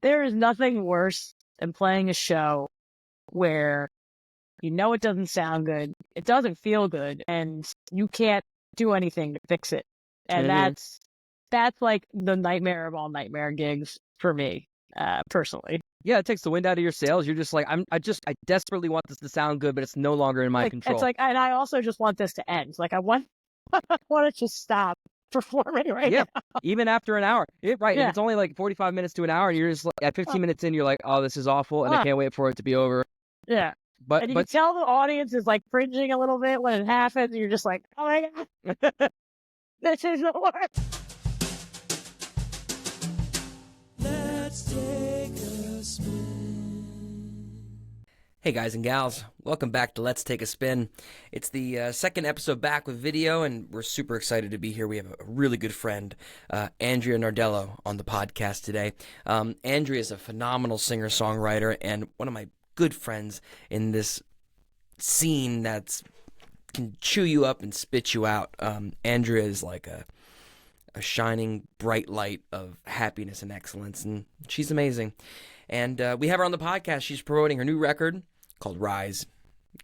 There is nothing worse than playing a show where you know it doesn't sound good, it doesn't feel good, and you can't do anything to fix it. And that's like the nightmare of all nightmare gigs for me, personally. Yeah, it takes the wind out of your sails. You're just like, I desperately want this to sound good, but it's no longer in my control. It's like, and I also just want this to end. Like I want to just stop performing now. Even after an hour. If it's only like 45 minutes to an hour, and you're just like, at 15 minutes in, you're like, oh, this is awful, and I can't wait for it to be over. Yeah. And you can tell the audience is like cringing a little bit when it happens. And you're just like, oh my God, this isn't work. Let's take a spin. Hey guys and gals, welcome back to Let's Take a Spin. It's the second episode back with video, and we're super excited to be here. We have a really good friend, Andrea Nardello, on the podcast today. Andrea is a phenomenal singer-songwriter and one of my good friends in this scene that can chew you up and spit you out. Andrea is like a shining bright light of happiness and excellence, and she's amazing. And we have her on the podcast. She's promoting her new record called Rise.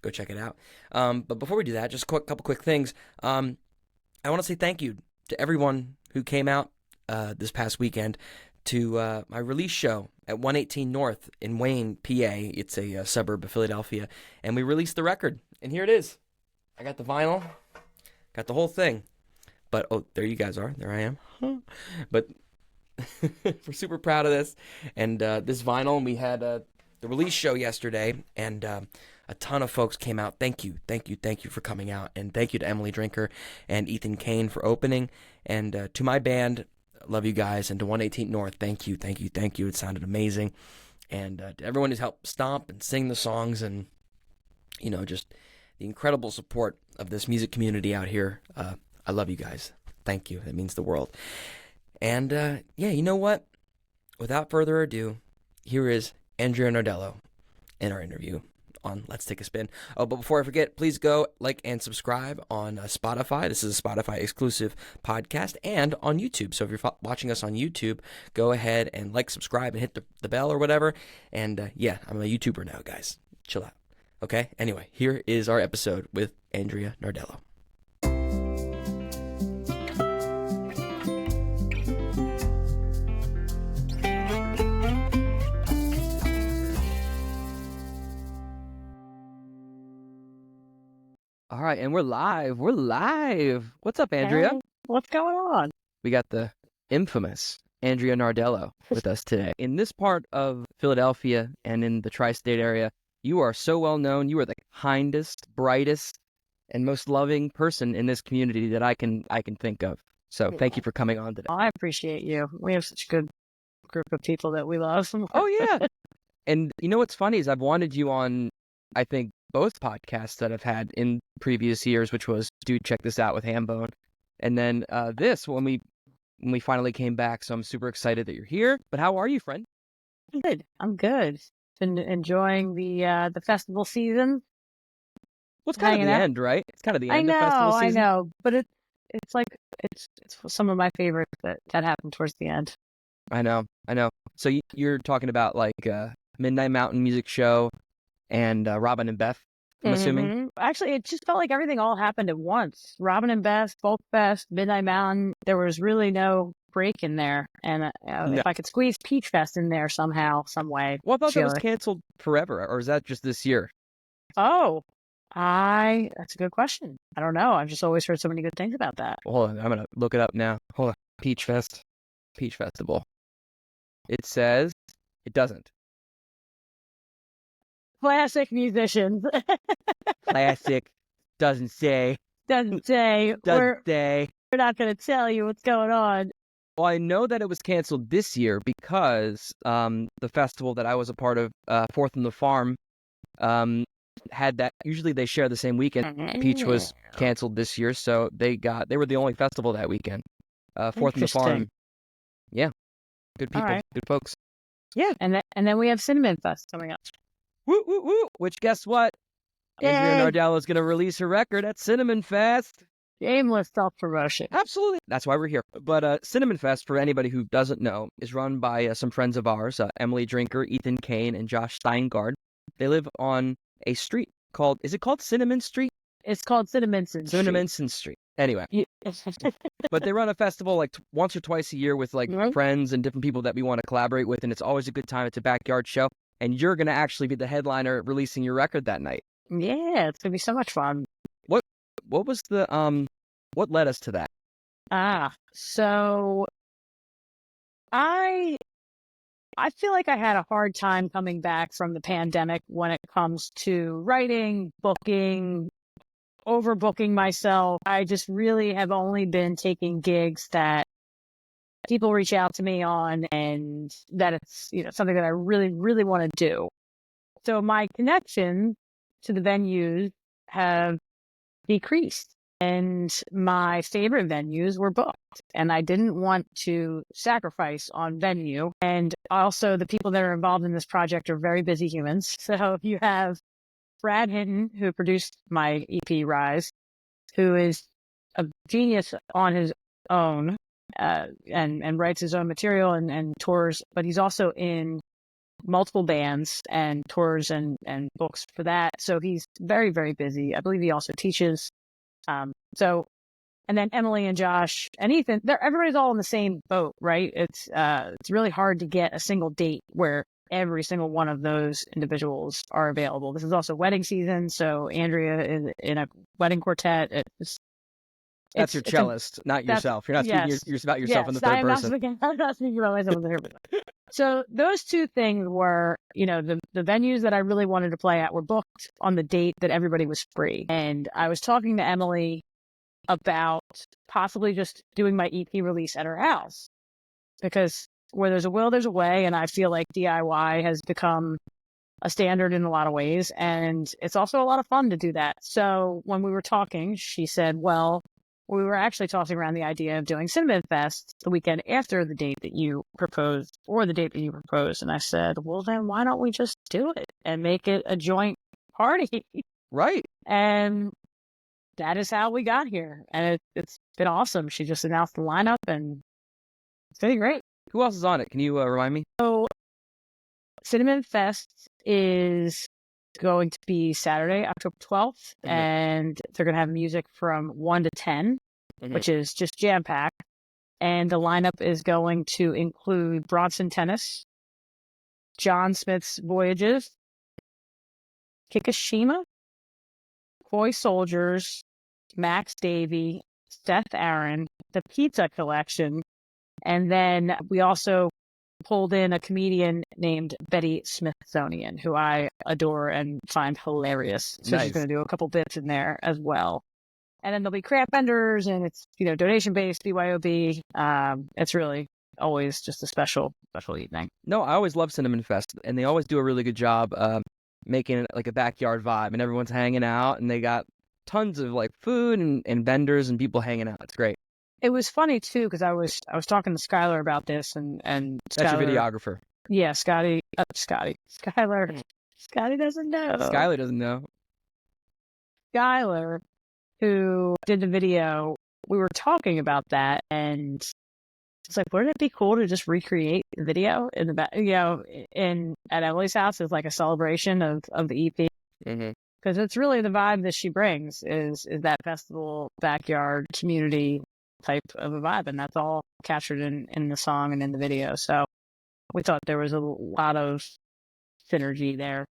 Go check it out. But before we do that, just a couple quick things. I want to say thank you to everyone who came out this past weekend to my release show at 118 North in Wayne, PA. It's a suburb of Philadelphia. And we released the record. And here it is. I got the vinyl. Got the whole thing. But, oh, there you guys are. There I am. But we're super proud of this. And this vinyl, and we had the release show yesterday. And a ton of folks came out. Thank you for coming out. And thank you to Emily Drinker and Ethan Kane for opening. And to my band, love you guys. And to 118 North, thank you. It sounded amazing. And to everyone who's helped stomp and sing the songs, and just the incredible support of this music community out here. I love you guys. Thank you. That means the world. And you know what? Without further ado, here is Andrea Nardello in our interview on Let's Take a Spin. Oh, but before I forget, please go like and subscribe on Spotify. This is a Spotify exclusive podcast, and on YouTube. So if you're watching us on YouTube, go ahead and like, subscribe, and hit the bell or whatever. And I'm a YouTuber now, guys. Chill out. Okay? Anyway, here is our episode with Andrea Nardello. All right, and we're live. What's up, Andrea? Hey, what's going on? We got the infamous Andrea Nardello with us today. In this part of Philadelphia and in the tri-state area, you are so well known. You are the kindest, brightest, and most loving person in this community that I can think of. So thank you for coming on today. I appreciate you. We have such a good group of people that we love. Oh, yeah. And you know what's funny is I've wanted you on, I think, both podcasts that I've had in previous years, which was Dude, Check This Out with Hambone. And then this when we finally came back. So I'm super excited that you're here. But how are you, friend? I'm good. Been enjoying the festival season. Well, it's kind of the end, right? It's kind of the end of festival season. I know. But it's like it's some of my favorites that happened towards the end. I know. So you're talking about like Midnight Mountain Music Show and Robin and Beth, I'm assuming? Actually, it just felt like everything all happened at once. Robin and Beth, Folk Fest, Midnight Mountain. There was really no break in there. And if I could squeeze Peach Fest in there somehow, some way. Well, I thought that was canceled forever, or is that just this year? Oh, that's a good question. I don't know. I've just always heard so many good things about that. Well, hold on, I'm going to look it up now. Hold on. Peach Festival. It says it doesn't. Classic musicians. Classic. Doesn't say. We're not going to tell you what's going on. Well, I know that it was canceled this year because the festival that I was a part of, Fourth on the Farm, had that. Usually they share the same weekend. Peach was canceled this year, so they were the only festival that weekend. Fourth on the Farm. Yeah. Good people. Right. Good folks. Yeah. And then we have Cinnamon Fest coming up. Woo, woo, woo. Which, guess what? Andrea Nardello is going to release her record at Cinnamon Fest. Shameless self-promotion. Absolutely. That's why we're here. But Cinnamon Fest, for anybody who doesn't know, is run by some friends of ours, Emily Drinker, Ethan Kane, and Josh Steingard. They live on a street called, is it called Cinnamon Street? It's called Cinnaminson Street. Cinnaminson Street. Anyway. But they run a festival like once or twice a year with like friends and different people that we want to collaborate with, and it's always a good time. It's a backyard show, and you're going to actually be the headliner releasing your record that night. Yeah, it's going to be so much fun. What was the, what led us to that? So I feel like I had a hard time coming back from the pandemic when it comes to writing, booking, overbooking myself. I just really have only been taking gigs that people reach out to me on, and that it's, something that I really, really want to do. So my connections to the venues have decreased, and my favorite venues were booked, and I didn't want to sacrifice on venue. And also, the people that are involved in this project are very busy humans. So you have Brad Hinton, who produced my EP Rise, who is a genius on his own, and writes his own material and tours, but he's also in multiple bands and tours and books for that. So he's very, very busy. I believe he also teaches. And then Emily and Josh and Ethan, everybody's all in the same boat, right? It's really hard to get a single date where every single one of those individuals are available. This is also wedding season, so Andrea is in a wedding quartet. That's your cellist, not yourself. You're not speaking you're about yourself in the third person. I'm not speaking about myself in the third person. So those two things were, the venues that I really wanted to play at were booked on the date that everybody was free. And I was talking to Emily about possibly just doing my EP release at her house, because where there's a will, there's a way. And I feel like DIY has become a standard in a lot of ways. And it's also a lot of fun to do that. So when we were talking, she said, well, we were actually tossing around the idea of doing Cinnamon Fest the weekend after the date that you proposed, or the date that you proposed. And I said, well, then why don't we just do it and make it a joint party? Right. And that is how we got here. And it's been awesome. She just announced the lineup, and it's been great. Who else is on it? Can you remind me? So Cinnamon Fest is going to be Saturday, October 12th, and they're going to have music from 1 to 10, which is just jam-packed. And the lineup is going to include Bronson Tennis, John Smith's Voyages, Kikishima, Koi Soldiers, Max Davey, Seth Aaron, The Pizza Collection, and then we also pulled in a comedian named Betty Smithsonian, who I adore and find hilarious. So she's going to do a couple bits in there as well. And then there'll be craft vendors, and it's, donation-based, BYOB. It's really always just a special evening. No, I always love Cinnamon Fest, and they always do a really good job making it like a backyard vibe, and everyone's hanging out, and they got tons of like food and vendors and people hanging out. It's great. It was funny too, because I was talking to Skylar about this, and that's Skylar, your videographer. Yeah, Skylar. Scotty doesn't know. Skylar doesn't know. Skylar, who did the video, we were talking about that, and it's like, wouldn't it be cool to just recreate the video in the back, at Emily's house as like a celebration of the EP? Because it's really the vibe that she brings is that festival, backyard, community type of a vibe, and that's all captured in the song and in the video. So we thought there was a lot of synergy there.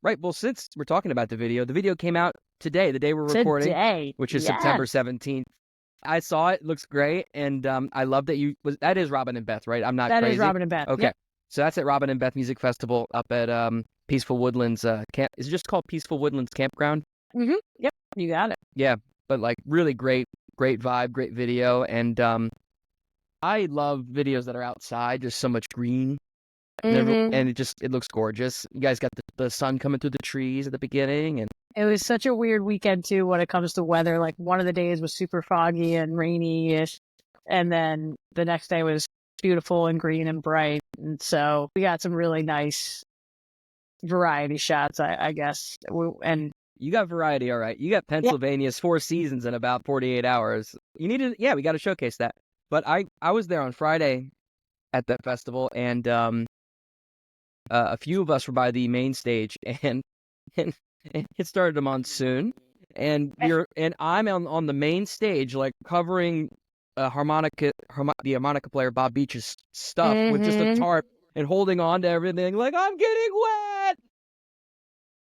Right. Well, since we're talking about the video came out today, the day we're recording, which is September 17th. I saw it. Looks great, and I love that that is Robin and Beth, right? I'm not crazy. That is Robin and Beth. Okay. Yep. So that's at Robin and Beth Music Festival up at Peaceful Woodlands camp. Is it just called Peaceful Woodlands Campground? Yep. You got it. Yeah, but like really great vibe, great video, and I love videos that are outside. There's so much green, and it looks gorgeous. You guys got the sun coming through the trees at the beginning, and it was such a weird weekend too when it comes to weather. Like one of the days was super foggy and rainy-ish, and then the next day was beautiful and green and bright. And so we got some really nice variety shots, I guess. And You got variety, all right. You got Pennsylvania's Four Seasons in about 48 hours. You needed, yeah, we got to showcase that. But I was there on Friday at that festival, and a few of us were by the main stage, and and it started a monsoon, and I'm on the main stage, like covering the harmonica player Bob Beach's stuff with just a tarp and holding on to everything, like I'm getting wet.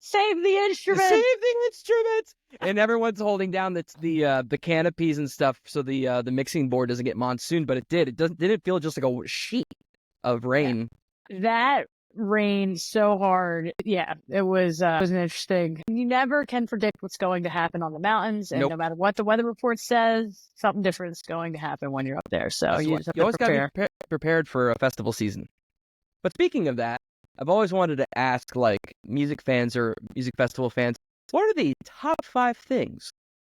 Save the instrument. Save the instruments. And everyone's holding down the canopies and stuff, so the mixing board doesn't get monsoon. But it did. It didn't feel just like a sheet of rain. That rained so hard. Yeah, it was interesting. You never can predict what's going to happen on the mountains, and Nope. no matter what the weather report says, something different is going to happen when you're up there. So you just have You to always got prepare. to be prepared for a festival season. But speaking of that, I've always wanted to ask, like, music fans or music festival fans, what are the top 5 things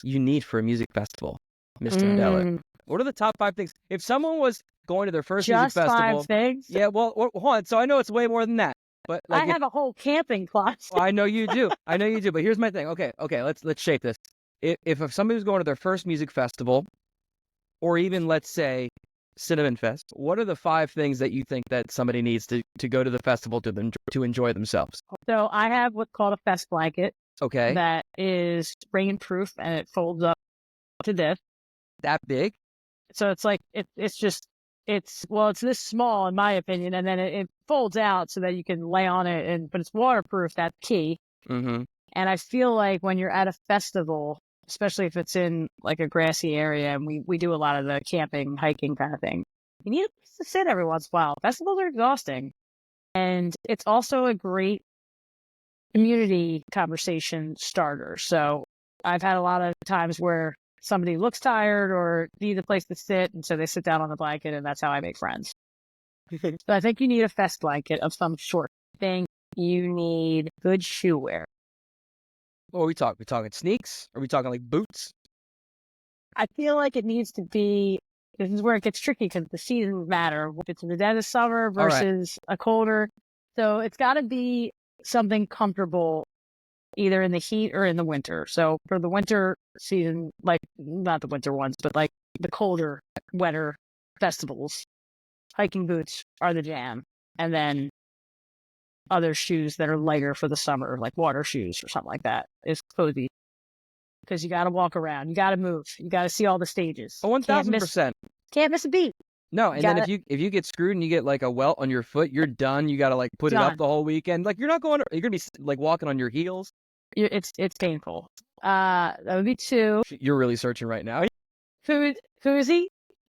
you need for a music festival, Mr. Nardello? What are the top 5 things? If someone was going to their first music Just festival, 5 things. yeah, well, hold on. So I know it's way more than that. But like, I have a whole camping closet. I know you do. But here's my thing. Okay. Let's shape this. If somebody was going to their first music festival, or even let's say Cinnamon Fest, what are the 5 things that you think that somebody needs to go to the festival to enjoy themselves? So I have what's called a fest blanket. Okay. That is rainproof, and it folds up to this. That big? So it's like it's this small in my opinion, and then it folds out so that you can lay on it, but it's waterproof. That's key. Mm-hmm. And I feel like when you're at a festival, especially if it's in like a grassy area, and we do a lot of the camping, hiking kind of thing, you need a place to sit every once in a while. Festivals are exhausting, and it's also a great community conversation starter. So I've had a lot of times where somebody looks tired or needs a place to sit, and so they sit down on the blanket, and that's how I make friends. So I think you need a fest blanket of some sort. I think you need good shoe wear. What are we talking? We talking sneaks? Are we talking like boots? I feel like it needs to be. This is where it gets tricky because the seasons matter. If it's in the dead of summer versus a colder, so it's got to be something comfortable, either in the heat or in the winter. So for the winter season, like not the winter ones, but like the colder, wetter festivals, hiking boots are the jam. And then other shoes that are lighter for the summer, like water shoes or something like that, is cozy. Because you got to walk around, you got to move, you got to see all the stages. Oh, 1,000%. Can't miss a beat. No, and then if you get screwed and you get like a welt on your foot, you're done. You got to like put it up the whole weekend. Like you're gonna be like walking on your heels. It's painful. That would be 2. You're really searching right now. Koozie.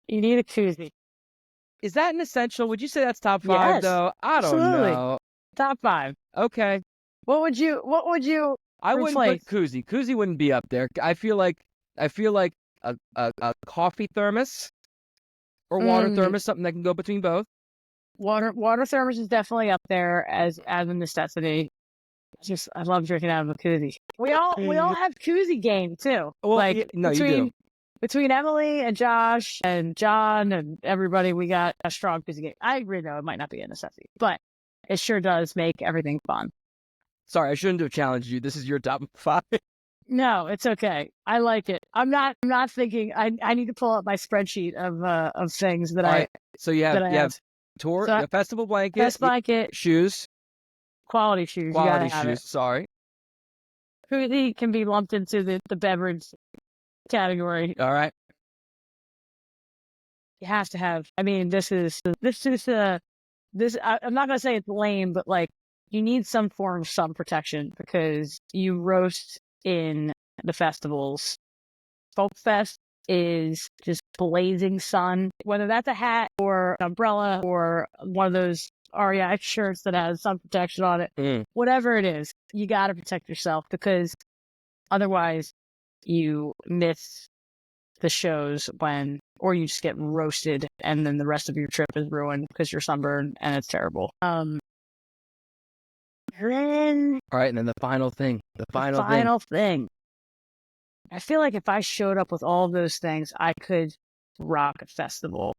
You need a koozie. Is that an essential? Would you say that's top 5 Yes, though? I don't absolutely. know. Top 5. Okay. What would you? I wouldn't replace? put koozie. Koozie wouldn't be up there. I feel like a coffee thermos or water thermos, something that can go between both. Water thermos is definitely up there as a necessity. I love drinking out of a koozie. We all have koozie game too. Well, like no, you do. Between Emily and Josh and John and everybody, we got a strong koozie game. I agree though, it might not be a necessity, but it sure does make everything fun. Sorry, I shouldn't have challenged you. This is your top 5. No, it's okay. I like it. I'm not thinking. I need to pull up my spreadsheet of things that right. So you have a festival blanket, fest blanket, shoes, quality shoes. Quality you gotta shoes. Sorry. Koozie can be lumped into the beverage category. All right. You have to have. I mean, this. I'm not gonna say it's lame, but like you need some form of sun protection because you roast in the festivals. Folk Fest is just blazing sun, whether that's a hat or an umbrella or one of those REI shirts that has sun protection on it. Whatever it is, you got to protect yourself because otherwise you miss the shows or you just get roasted and then the rest of your trip is ruined because you're sunburned and it's terrible. Then, all right, and then the final thing. The final thing. I feel like if I showed up with all of those things, I could rock a festival.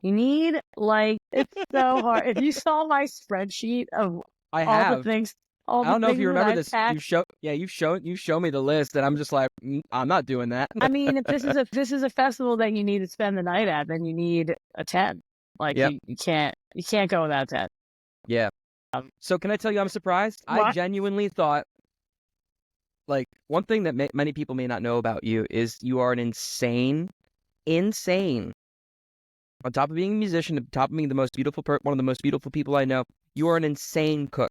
You need, like, it's so hard. If you saw my spreadsheet of all the things, I don't know if you remember this. Yeah, you show me the list, and I'm just like, I'm not doing that. I mean, if this is a festival that you need to spend the night at, then you need a tent. Like Yep. you can't go without a tent. Yeah. So can I tell you I'm surprised? I What? genuinely thought, like, one thing that many people may not know about you is you are an insane, on top of being a musician, on top of being the most beautiful one of the most beautiful people I know, you are an insane cook.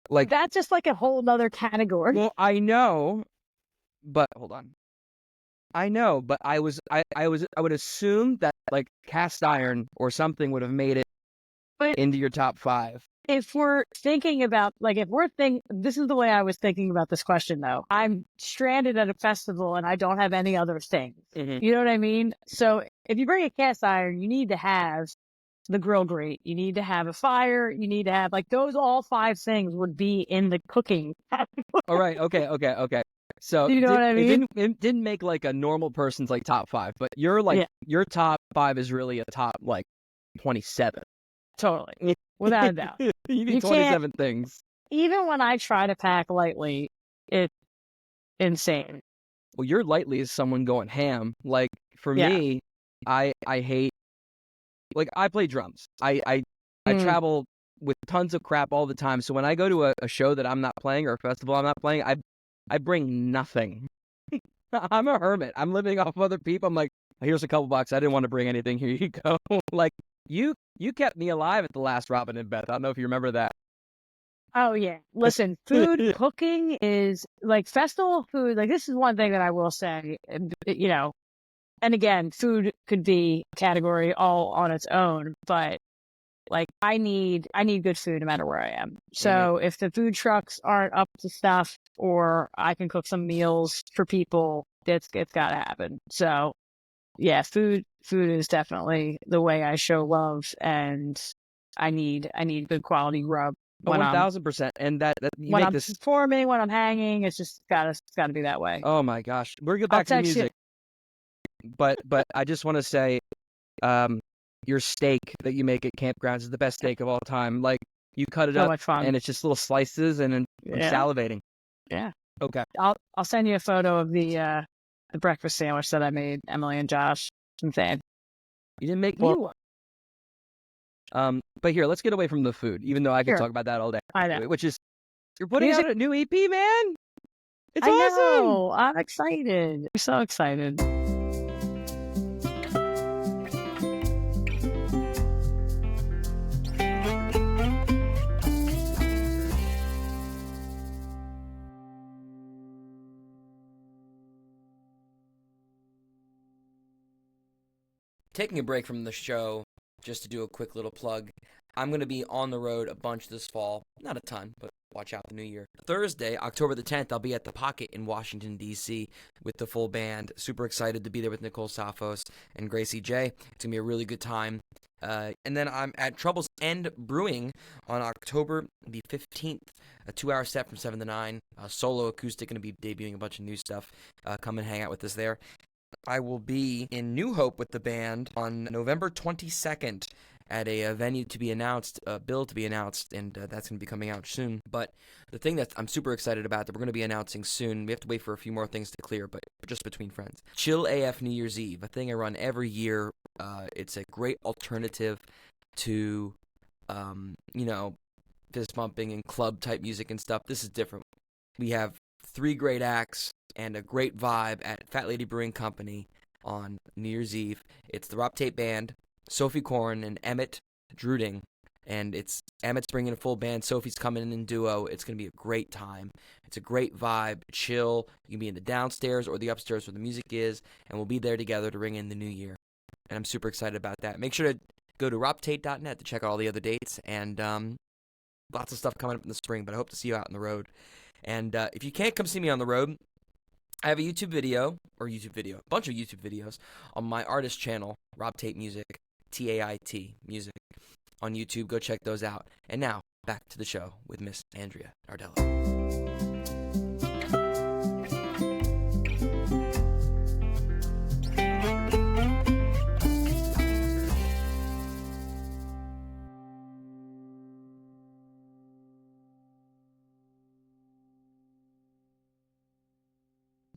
Like, That's just like a whole nother category. well, I know, but hold on. I know, but I would assume that like cast iron or something would have made it But into your top 5. if we're thinking about, like, this is the way I was thinking about this question, though. I'm stranded at a festival and I don't have any other things. Mhm. You know what I mean? So if you bring a cast iron, you need to have the grill grate. You need to have a fire. You need to have, like, all 5 things would be in the cooking. All right. Okay. So You know what I mean? It didn't make like a normal person's like top 5, but you're like your top 5 is really a top like 27. Totally. Without a doubt. You need You 27 things. Even when I try to pack lightly, it's insane. Well, your lightly is someone going ham. Like for me, I hate, like, I play drums. I travel with tons of crap all the time. So when I go to a show that I'm not playing or a festival I'm not playing, I bring nothing. I'm a hermit. I'm living off other people. I'm like, here's a couple bucks. I didn't want to bring anything. Here you go. Like you kept me alive at the last Robin and Beth. I don't know if you remember that. Oh, yeah. Listen, food cooking is like festival food. Like, this is one thing that I will say, you know, and again, food could be a category all on its own, but like I need good food no matter where I am. So if the food trucks aren't up to stuff or I can cook some meals for people, it's got to happen. So yeah, food is definitely the way I show love, and I need good quality rub. Oh, 1000%. And that you When make I'm this. performing, when I'm hanging, it's just gotta be that way. Oh my gosh, we're gonna go back to the music. But I just want to say, your steak that you make at campgrounds is the best steak of all time. Like you cut it So up much fun. and it's just little slices, and I'm salivating. Yeah. Okay. I'll send you a photo of the breakfast sandwich that I made Emily and Josh. It's insane. You didn't make me one. But here, let's get away from the food, even though I could talk about that all day. I know. Which is, you're putting out a new EP, man. It's awesome. Know. I'm excited. I'm so excited. Taking a break from the show, just to do a quick little plug. I'm going to be on the road a bunch this fall. Not a ton, but watch out the new year. Thursday, October the 10th, I'll be at the Pocket in Washington, D.C. with the full band. Super excited to be there with Nicole Safos and Gracie J. It's going to be a really good time. And then I'm at Trouble's End Brewing on October the 15th, a 2-hour set from 7 to 9. Solo acoustic, going to be debuting a bunch of new stuff. Come and hang out with us there. I will be in New Hope with the band on November 22nd at a venue to be announced, a bill to be announced, and that's going to be coming out soon. But the thing that I'm super excited about that we're going to be announcing soon, we have to wait for a few more things to clear, but just between friends. Chill AF New Year's Eve, a thing I run every year. It's a great alternative to, fist bumping and club type music and stuff. This is different. We have 3 great acts and a great vibe at Fat Lady Brewing Company on New Year's Eve. It's the Tait Band, Sophie Korn, and Emmett Druding. And Emmett's bringing a full band. Sophie's coming in duo. It's going to be a great time. It's a great vibe, chill. You can be in the downstairs or the upstairs where the music is, and we'll be there together to ring in the new year. And I'm super excited about that. Make sure to go to robtait.net to check out all the other dates. And lots of stuff coming up in the spring, but I hope to see you out on the road. And if you can't come see me on the road, I have a bunch of YouTube videos on my artist channel, Rob Tait Music, Tait Music, on YouTube. Go check those out. And now, back to the show with Miss Andrea Nardello.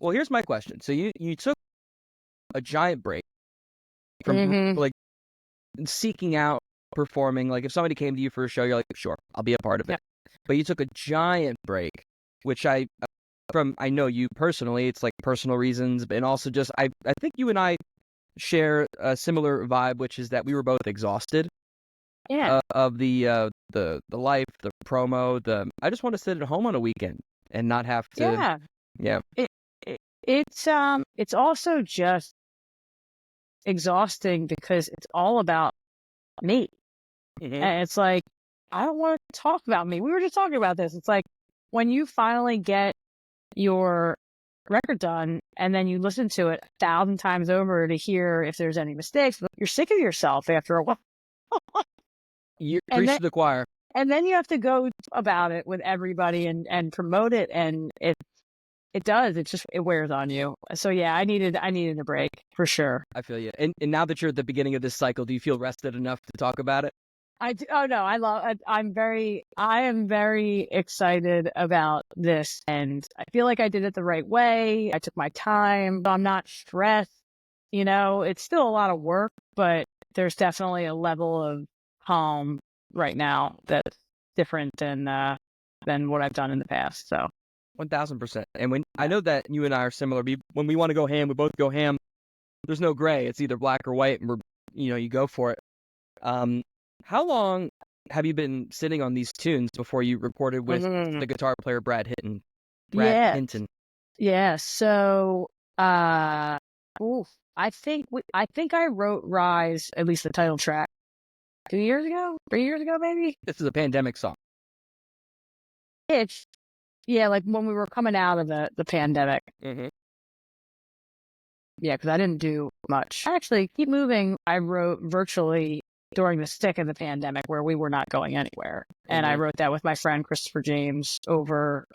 Well, here's my question. So you took a giant break from like seeking out performing. Like if somebody came to you for a show, you're like, sure, I'll be a part of it. But you took a giant break, which I know you personally. It's like personal reasons, and also just I think you and I share a similar vibe, which is that we were both exhausted. Of the life, the promo, I just want to sit at home on a weekend and not have to. It's also just exhausting because it's all about me. And it's like, I don't want to talk about me. We were just talking about this. It's like when you finally get your record done and then you listen to it 1,000 times over to hear if there's any mistakes, you're sick of yourself after a while. You preach to the choir. And then you have to go about it with everybody and promote it, and it does. It wears on you. So yeah, I needed a break for sure. I feel you. And now that you're at the beginning of this cycle, do you feel rested enough to talk about it? I do. Oh no, I am very excited about this, and I feel like I did it the right way. I took my time. I'm not stressed. It's still a lot of work, but there's definitely a level of calm right now that's different than what I've done in the past. So 1,000%. And I know that you and I are similar. When we want to go ham, we both go ham. There's no gray. It's either black or white, and you go for it. How long have you been sitting on these tunes before you recorded with the guitar player Brad Hinton? Hinton. Yeah. So, I think I wrote Rise, at least the title track, 2 years ago, 3 years ago, maybe. This is a pandemic song. Yeah, like when we were coming out of the pandemic. Yeah, because I didn't do much. Actually, Keep Moving, I wrote virtually during the stick of the pandemic where we were not going anywhere. And I wrote that with my friend Christopher James over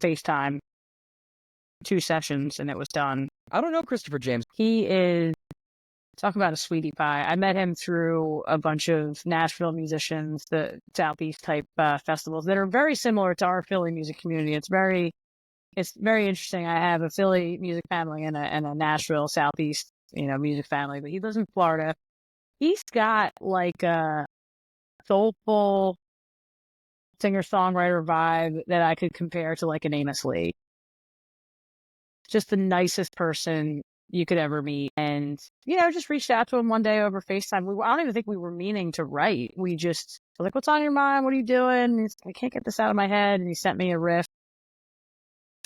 FaceTime, 2 sessions, and it was done. I don't know Christopher James. He is, talk about a sweetie pie. I met him through a bunch of Nashville musicians, the Southeast type festivals that are very similar to our Philly music community. It's very interesting. I have a Philly music family and a Nashville Southeast, music family, but he lives in Florida. He's got like a soulful singer-songwriter vibe that I could compare to like an Amos Lee. Just the nicest person you could ever meet. And, just reached out to him one day over FaceTime. I don't even think we were meaning to write. We just were like, what's on your mind? What are you doing? And I can't get this out of my head. And he sent me a riff.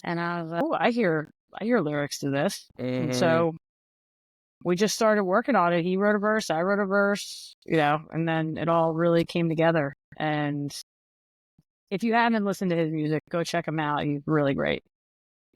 And I was like, oh, I hear lyrics to this. And so we just started working on it. He wrote a verse, I wrote a verse, and then it all really came together. And if you haven't listened to his music, go check him out. He's really great.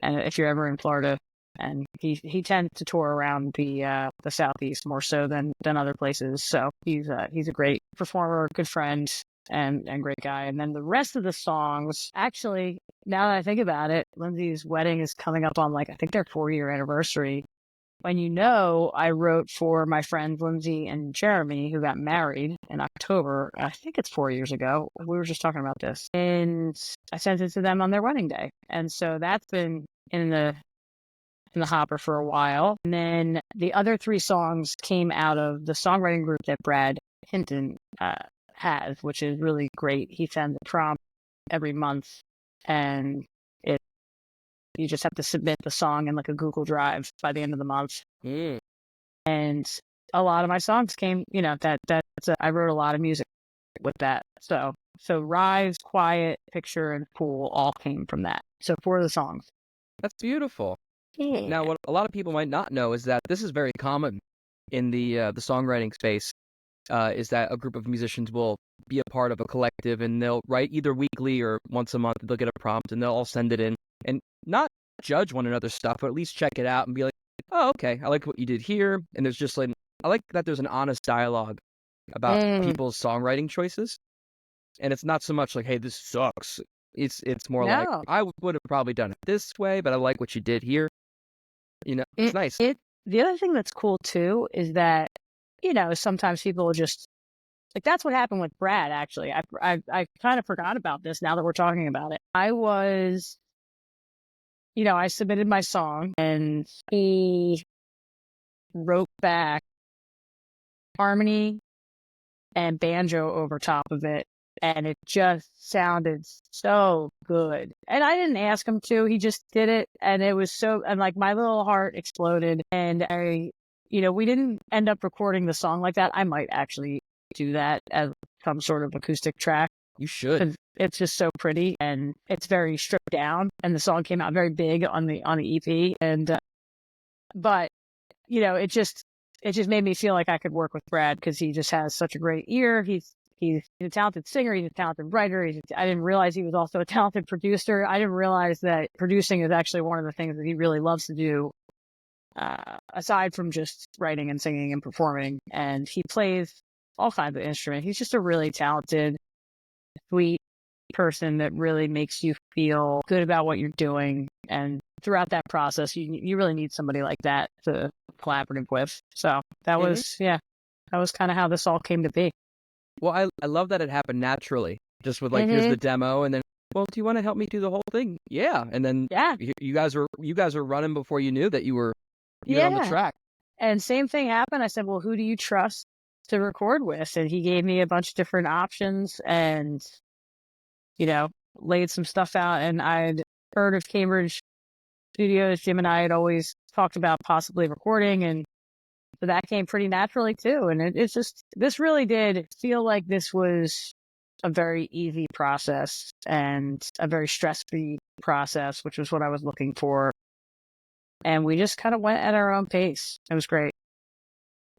And if you're ever in Florida, and he tends to tour around the Southeast more so than other places. So he's a great performer, good friend, and great guy. And then the rest of the songs, actually, now that I think about it, Lindsay's wedding is coming up on I think their 4-year anniversary. When I wrote for my friends Lindsay and Jeremy, who got married in October. I think it's 4 years ago. We were just talking about this. And I sent it to them on their wedding day. And so that's been in the hopper for a while. And then the other 3 songs came out of the songwriting group that Brad Hinton has, which is really great. He sends a prompt every month, and you just have to submit the song in like a Google Drive by the end of the month. And a lot of my songs came, I wrote a lot of music with that. So Rise, Quiet, Picture, and Pool all came from that. So 4 of the songs. That's beautiful. Yeah. Now, what a lot of people might not know is that this is very common in the songwriting space, is that a group of musicians will be a part of a collective, and they'll write either weekly or once a month. They'll get a prompt, and they'll all send it in. And not judge one another's stuff, but at least check it out and be like, oh, okay, I like what you did here. And there's just I like that there's an honest dialogue about people's songwriting choices. And it's not so much like, hey, this sucks. It's more like, I would have probably done it this way, but I like what you did here. It's nice. The other thing that's cool too is that, sometimes people just, like, that's what happened with Brad, actually. I kind of forgot about this now that we're talking about it. I was I submitted my song and he wrote back harmony and banjo over top of it. And it just sounded so good. And I didn't ask him to, he just did it. And it was and like my little heart exploded. And we didn't end up recording the song like that. I might actually do that as some sort of acoustic track. You should. It's just so pretty and it's very stripped down. And the song came out very big on the EP. And, but, it just made me feel like I could work with Brad because he just has such a great ear. He's a talented singer. He's a talented writer. I didn't realize he was also a talented producer. I didn't realize that producing is actually one of the things that he really loves to do, aside from just writing and singing and performing. And he plays all kinds of instruments. He's just a really talented, sweet person that really makes you feel good about what you're doing. And throughout that process, you really need somebody like that to collaborate with. So that was kind of how this all came to be. Well, I love that it happened naturally, just with like, here's the demo, and then, well, do you want to help me do the whole thing? Yeah. And then you guys were running before you knew that you were on the track. And same thing happened. I said, well, who do you trust to record with? And he gave me a bunch of different options and, laid some stuff out. And I'd heard of Cambridge Studios. Jim and I had always talked about possibly recording, and so that came pretty naturally too. And this really did feel like this was a very easy process and a very stress-free process, which was what I was looking for. And we just kind of went at our own pace. It was great.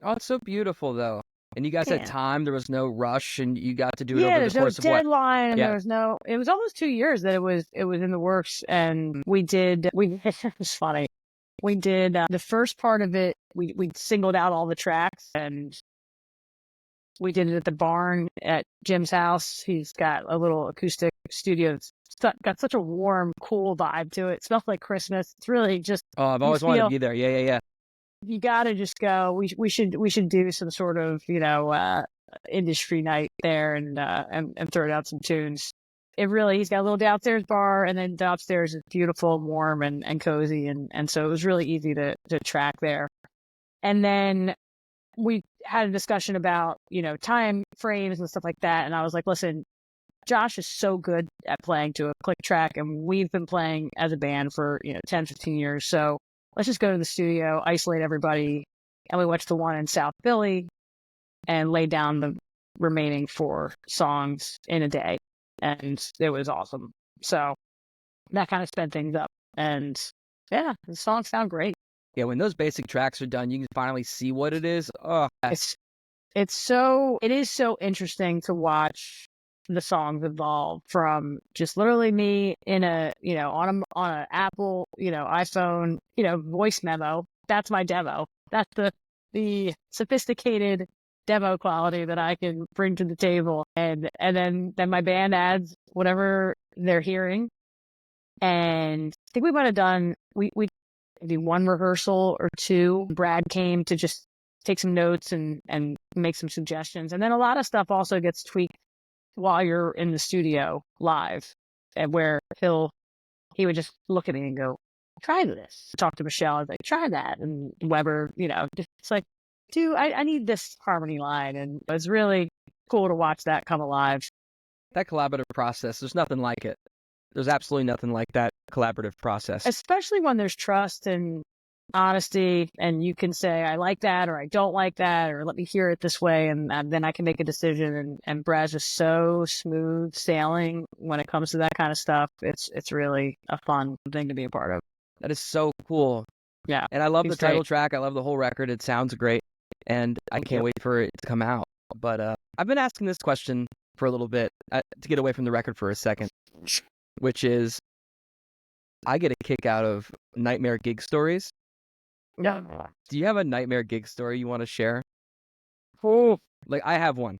Oh, it's so beautiful though. And you guys had time. There was no rush, and you got to do it over the course of there's no deadline, and there was no. It was almost 2 years that it was in the works, and it was funny. We did the first part of it. We singled out all the tracks, and we did it at the barn at Jim's house. He's got a little acoustic studio. It's got such a warm, cool vibe to it. It smells like Christmas. It's really just. Oh, I've always wanted to be there. Yeah. You got to just go. We should do some sort of industry night there and throw out some tunes. He's got a little downstairs bar, and then the upstairs is beautiful, warm, and cozy, and so it was really easy to track there. And then we had a discussion about time frames and stuff like that, and I was like, listen, Josh is so good at playing to a click track, and we've been playing as a band for 10, 15 years, so let's just go to the studio, isolate everybody, and we went to the one in South Philly and laid down the remaining 4 songs in a day. And it was awesome. So that kind of sped things up. And the songs sound great. Yeah, when those basic tracks are done, you can finally see what it is. Oh, it is so interesting to watch the songs evolve from just literally me in a on a Apple iPhone voice memo. That's my demo. That's the sophisticated demo quality that I can bring to the table, and then my band adds whatever they're hearing. And I think we might have done we maybe 1 rehearsal or 2. Brad came to just take some notes and make some suggestions, and then a lot of stuff also gets tweaked while you're in the studio live, and where he would just look at me and go, try this. Talk to Michelle, I was like, try that. And Weber, it's like, dude, I need this harmony line. And it was really cool to watch that come alive. That collaborative process, there's nothing like it. There's absolutely nothing like that collaborative process. Especially when there's trust and honesty, and you can say, I like that, or I don't like that, or let me hear it this way, and then I can make a decision. And Brad's just so smooth sailing when it comes to that kind of stuff. It's really a fun thing to be a part of. That is so cool. Yeah. And I love the title great. track. I love the whole record. It sounds great. And I can't wait for it to come out. But I've been asking this question for a little bit to get away from the record for a second, which is, I get a kick out of nightmare gig stories. Yeah. Do you have a nightmare gig story you want to share? Cool. Like, I have one.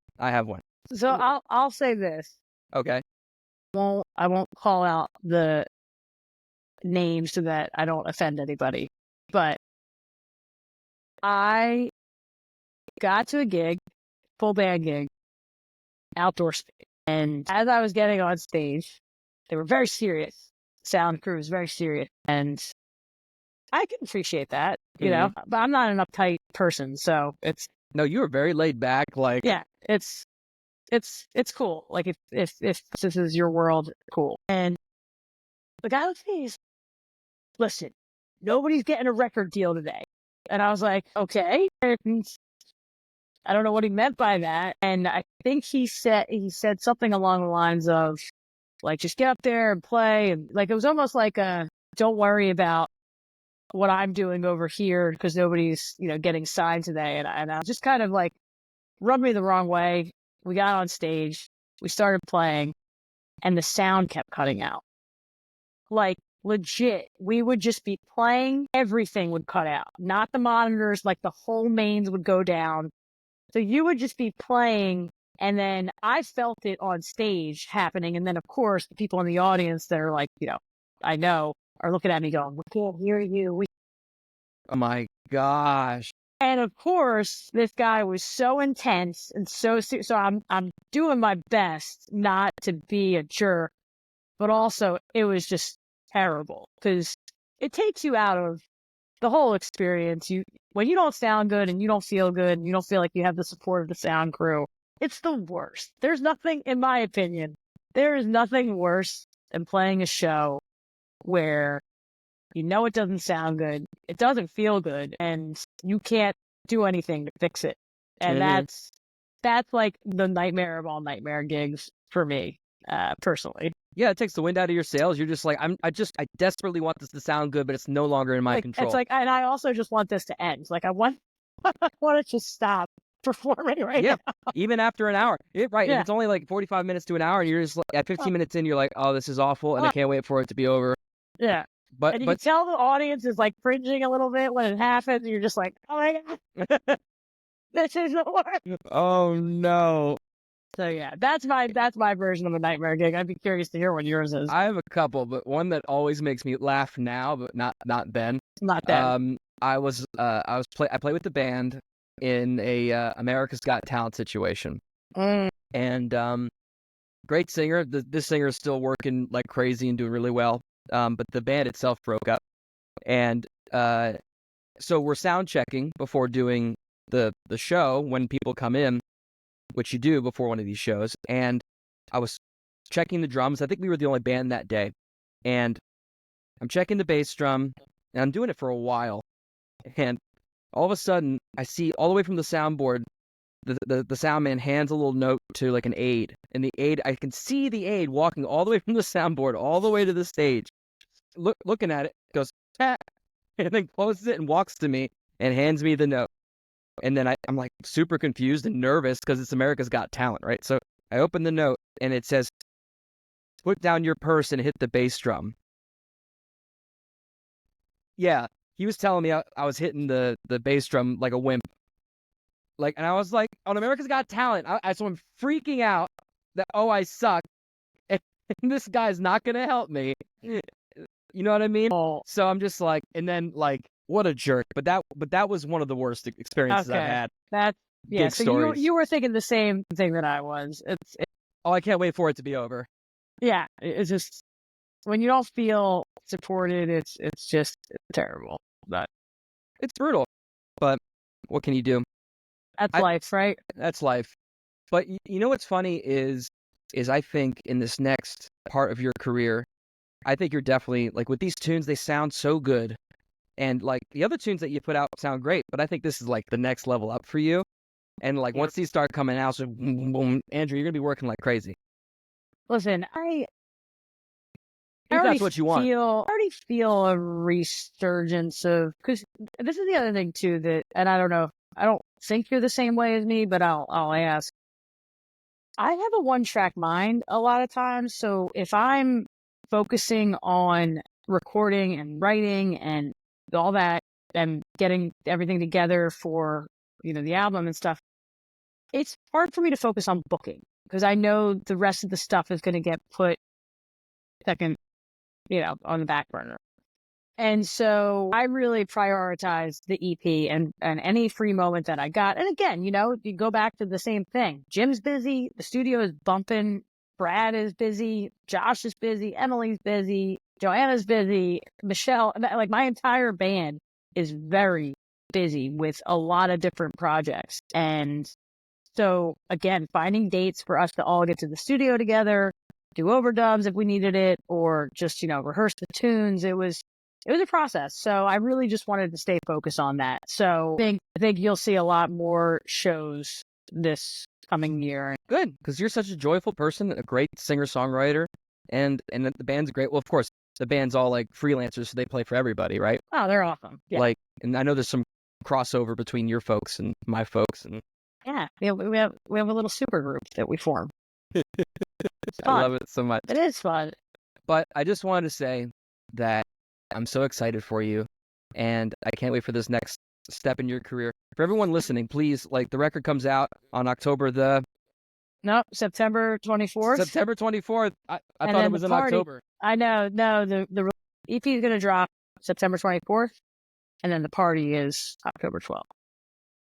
So I'll say this. Okay. I won't call out the names so that I don't offend anybody. But I got to a gig, full band gig, outdoor space. And as I was getting on stage, they were very serious. sound crew is very serious, and I can appreciate that, you know, but I'm not an uptight person, so it's No, you were very laid back. Like, yeah, it's cool. Like if this is your world, cool. And the guy with me is, listen, nobody's getting a record deal today, and I was like, okay. And I don't know what he meant by that, and I think he said something along the lines of like, just get up there and play, and like it was almost like a don't worry about what I'm doing over here because nobody's, you know, getting signed today. And I just kind of like rubbed me the wrong way. We got on stage, we started playing, and the sound kept cutting out. Like legit, we would just be playing, everything would cut out. Not the monitors, like the whole mains would go down. So you would just be playing, and then I felt it on stage happening. And then, of course, the people in the audience that are like, you know, I know, are looking at me going, we can't hear you. oh my gosh. And of course, this guy was so intense and so serious. So I'm doing my best not to be a jerk, but also it was just terrible because it takes you out of the whole experience. When you don't sound good and you don't feel good and you don't feel like you have the support of the sound crew, it's the worst. There's nothing, in my opinion, there is nothing worse than playing a show where you know it doesn't sound good, it doesn't feel good, and you can't do anything to fix it. And that's like the nightmare of all nightmare gigs for me, personally. Yeah, it takes the wind out of your sails. You're just like, I desperately want this to sound good, but it's no longer in my control. It's like, and I also just want this to end. Like I want to just stop performing right now. Even after an hour. If it's only like 45 minutes to an hour, and you're just like, at 15 minutes in, you're like, oh, this is awful, and I can't wait for it to be over. Yeah. And you can tell the audience is like cringing a little bit when it happens. And you're just like, oh my God, this is the worst. Oh no. So yeah, that's my version of a nightmare gig. I'd be curious to hear what yours is. I have a couple, but one that always makes me laugh now, but not then. Not then. I played with the band in a America's Got Talent situation, and great singer. This singer is still working like crazy and doing really well. But the band itself broke up, and so we're sound checking before doing the show when people come in, which you do before one of these shows. And I was checking the drums. I think we were the only band that day, and I'm checking the bass drum, and I'm doing it for a while, and all of a sudden I see all the way from the soundboard, the sound man hands a little note to like an aide, and the aide, I can see the aide walking all the way from the soundboard all the way to the stage, looking at it, goes, "Tap," and then closes it and walks to me and hands me the note. And then I'm like super confused and nervous because it's America's Got Talent, right? So I open the note and it says, "Put down your purse and hit the bass drum." Yeah, he was telling me I was hitting the bass drum like a wimp. Like, and I was like, on America's Got Talent, so I'm freaking out that, oh, I suck, and this guy's not gonna help me. You know what I mean? Oh. So I'm just like, and then like, what a jerk. But that was one of the worst experiences I've had. That's yeah. So stories. you were thinking the same thing that I was. Oh, I can't wait for it to be over. Yeah, it's just when you don't feel supported, it's just terrible. But it's brutal. But what can you do? That's life, right? That's life. But you know what's funny is I think in this next part of your career, I think you're definitely, like, with these tunes, they sound so good. And like the other tunes that you put out sound great, but I think this is like the next level up for you. And like once these start coming out, so boom, boom, Andrew, you're gonna be working like crazy. Listen, that's what you want. I already feel a resurgence of, because this is the other thing too that, and I don't know, I don't think you're the same way as me, but I'll ask. I have a one-track mind a lot of times, so if I'm focusing on recording and writing and all that and getting everything together for, you know, the album and stuff, it's hard for me to focus on booking because I know the rest of the stuff is going to get put second, you know, on the back burner. And so I really prioritize the EP and any free moment that I got. And again, you know, you go back to the same thing. Jim's busy. The studio is bumping. Brad is busy. Josh is busy. Emily's busy. Joanna's busy. Michelle, like my entire band is very busy with a lot of different projects. And so again, finding dates for us to all get to the studio together, do overdubs if we needed it, or just, rehearse the tunes. It was a process. So I really just wanted to stay focused on that. So I think you'll see a lot more shows this coming year. Good, because you're such a joyful person, a great singer-songwriter, and the band's great. Well, of course, the band's all like freelancers, so they play for everybody, right? Oh, they're awesome. Yeah. And I know there's some crossover between your folks and my folks, and yeah, we have a little super group that we form. I love it so much. It is fun. But I just wanted to say that I'm so excited for you, and I can't wait for this next step in your career. For everyone listening, please, the record comes out on September 24th. September 24th. I thought it was in October. I know. No, the EP is going to drop September 24th, and then the party is October 12th.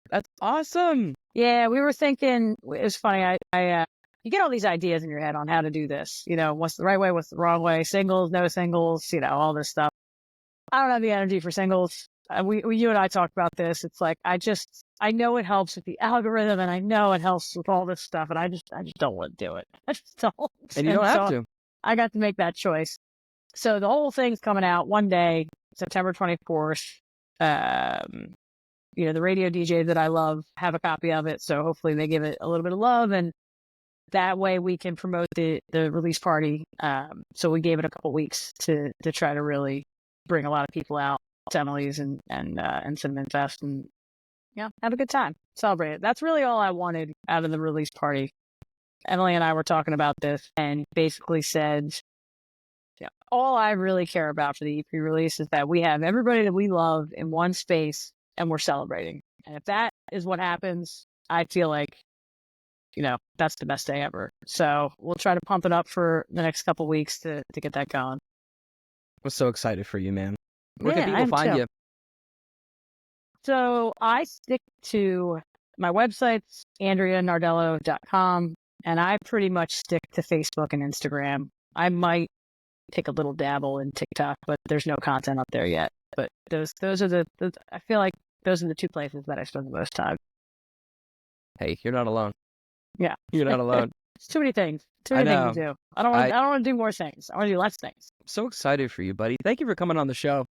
That's awesome. Yeah, we were thinking, it was funny. You get all these ideas in your head on how to do this. What's the right way, what's the wrong way, singles, no singles, all this stuff. I don't have the energy for singles. You and I talked about this. It's like, I know it helps with the algorithm, and I know it helps with all this stuff, and I just don't want to do it. I just don't. And you don't have to. I got to make that choice. So the whole thing's coming out one day, September 24th. The radio DJs that I love have a copy of it, so hopefully they give it a little bit of love, and that way we can promote the release party. So we gave it a couple weeks to try to really bring a lot of people out, Emily's and Cinnamon Fest, and have a good time, celebrate it. That's really all I wanted out of the release party. Emily and I were talking about this and basically said, all I really care about for the EP release is that we have everybody that we love in one space and we're celebrating. And if that is what happens, I feel like, that's the best day ever. So we'll try to pump it up for the next couple weeks to get that going. I'm so excited for you, man. Where can people find you? So I stick to my website's AndreaNardello.com, and I pretty much stick to Facebook and Instagram. I might take a little dabble in TikTok, but there's no content up there yet. But those are I feel like those are the two places that I spend the most time. Hey, you're not alone. Yeah. You're not alone. It's too many things. Too many things to do. I don't want to do more things. I want to do less things. I'm so excited for you, buddy. Thank you for coming on the show.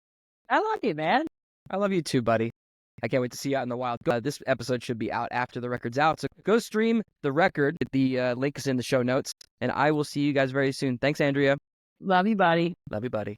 I love you, man. I love you too, buddy. I can't wait to see you out in the wild. This episode should be out after the record's out, so go stream the record. The link is in the show notes, and I will see you guys very soon. Thanks, Andrea. Love you, buddy. Love you, buddy.